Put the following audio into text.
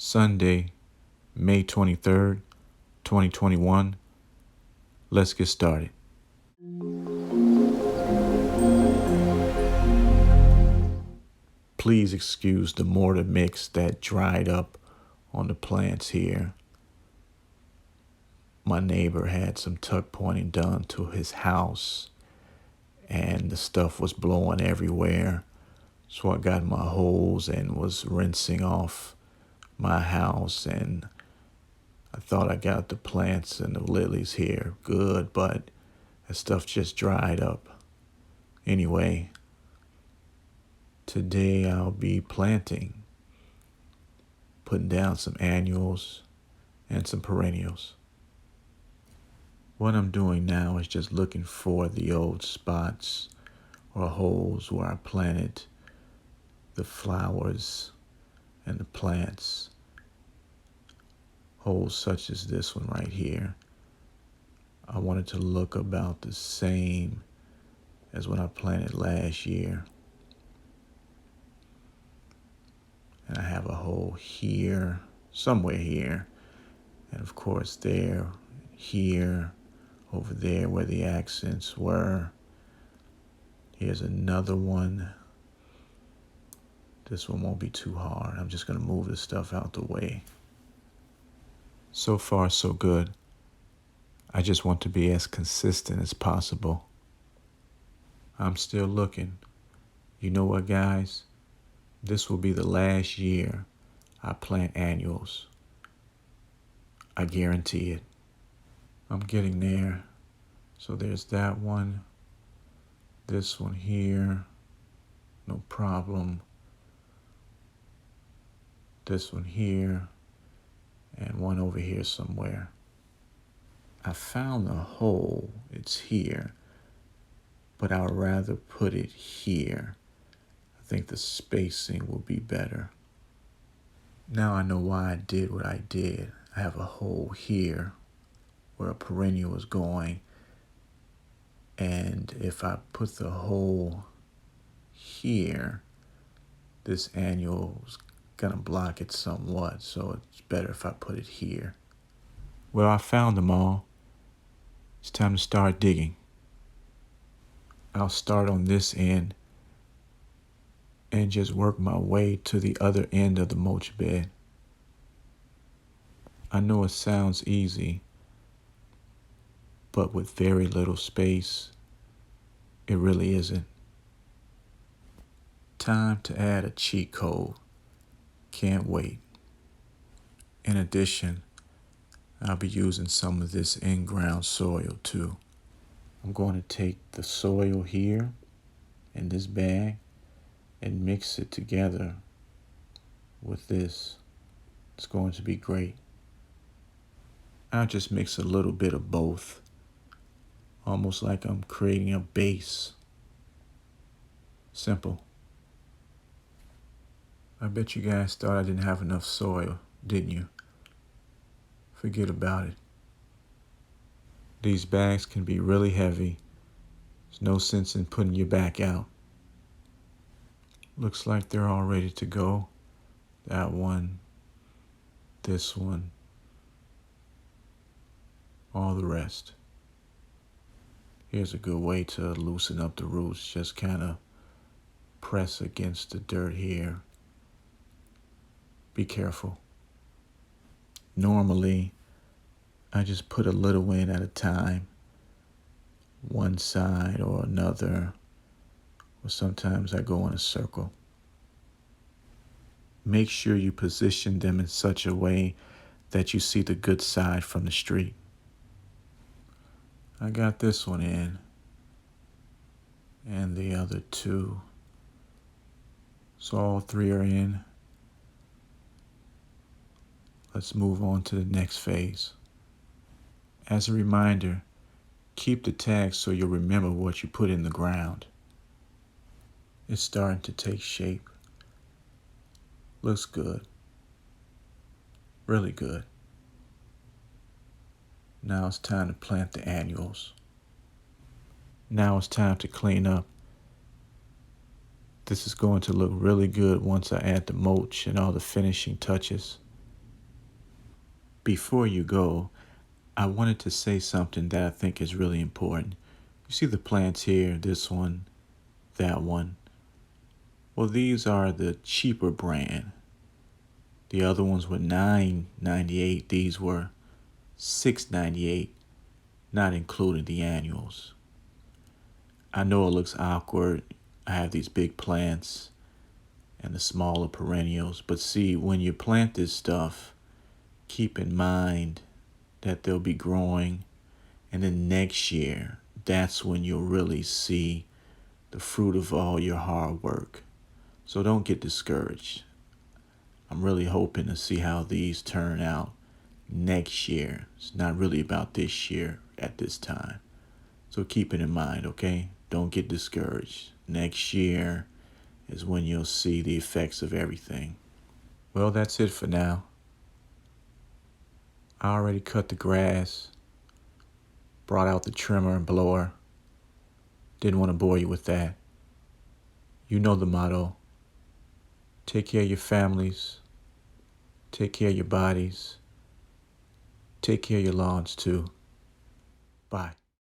Sunday, May 23rd, 2021. Let's get started. Please excuse the mortar mix that dried up on the plants here. My neighbor had some tuck pointing done to his house and the stuff was blowing everywhere. So I got my hose and was rinsing off my house, and I thought I got the plants and the lilies here good, but that stuff just dried up. Anyway, today I'll be planting, putting down some annuals and some perennials. What I'm doing now is just looking for the old spots or holes where I planted the flowers and the plants. Holes such as this one right here. I wanted to look about the same as when I planted last year. And I have a hole here, somewhere here, and of course there, here, over there where the accents were. Here's another one. This one won't be too hard. I'm just gonna move this stuff out the way. So far, so good. I just want to be as consistent as possible. I'm still looking. You know what, guys? This will be the last year I plant annuals. I guarantee it. I'm getting there. So there's that one. This one here. No problem. This one here. And one over here somewhere. I found a hole. It's here. But I'd rather put it here. I think the spacing will be better. Now I know why I did what I did. I have a hole here where a perennial is going. And if I put the hole here, this annual is gonna block it somewhat. So it's better if I put it here. Well, I found them all. It's time to start digging. I'll start on this end and just work my way to the other end of the mulch bed. I know it sounds easy, but with very little space, it really isn't. Time to add a cheat code. Can't wait. In addition, I'll be using some of this in-ground soil too. I'm going to take the soil here in this bag and mix it together with this. It's going to be great. I'll just mix a little bit of both, almost like I'm creating a base. Simple. I bet you guys thought I didn't have enough soil, didn't you? Forget about it. These bags can be really heavy. There's no sense in putting your back out. Looks like they're all ready to go. That one, this one, all the rest. Here's a good way to loosen up the roots. Just kind of press against the dirt here. Be careful. Normally, I just put a little in at a time, one side or another, or sometimes I go in a circle. Make sure you position them in such a way that you see the good side from the street. I got this one in, and the other two. So all three are in. Let's move on to the next phase. As a reminder, keep the tags so you'll remember what you put in the ground. It's starting to take shape. Looks good. Really good. Now it's time to plant the annuals. Now it's time to clean up. This is going to look really good once I add the mulch and all the finishing touches. before you go, I wanted to say something that I think is really important. You see the plants here, this one, that one. Well, these are the cheaper brand. The other ones were $9.98. These were $6.98, not including the annuals. I know it looks awkward. I have these big plants and the smaller perennials. But see, when you plant this stuff, keep in mind that they'll be growing. And then next year, that's when you'll really see the fruit of all your hard work. So don't get discouraged. I'm really hoping to see how these turn out next year. It's not really about this year at this time. So keep it in mind, okay? Don't get discouraged. Next year is when you'll see the effects of everything. Well, that's it for now. I already cut the grass, brought out the trimmer and blower. Didn't want to bore you with that. You know the motto. Take care of your families. Take care of your bodies. Take care of your lawns too. Bye.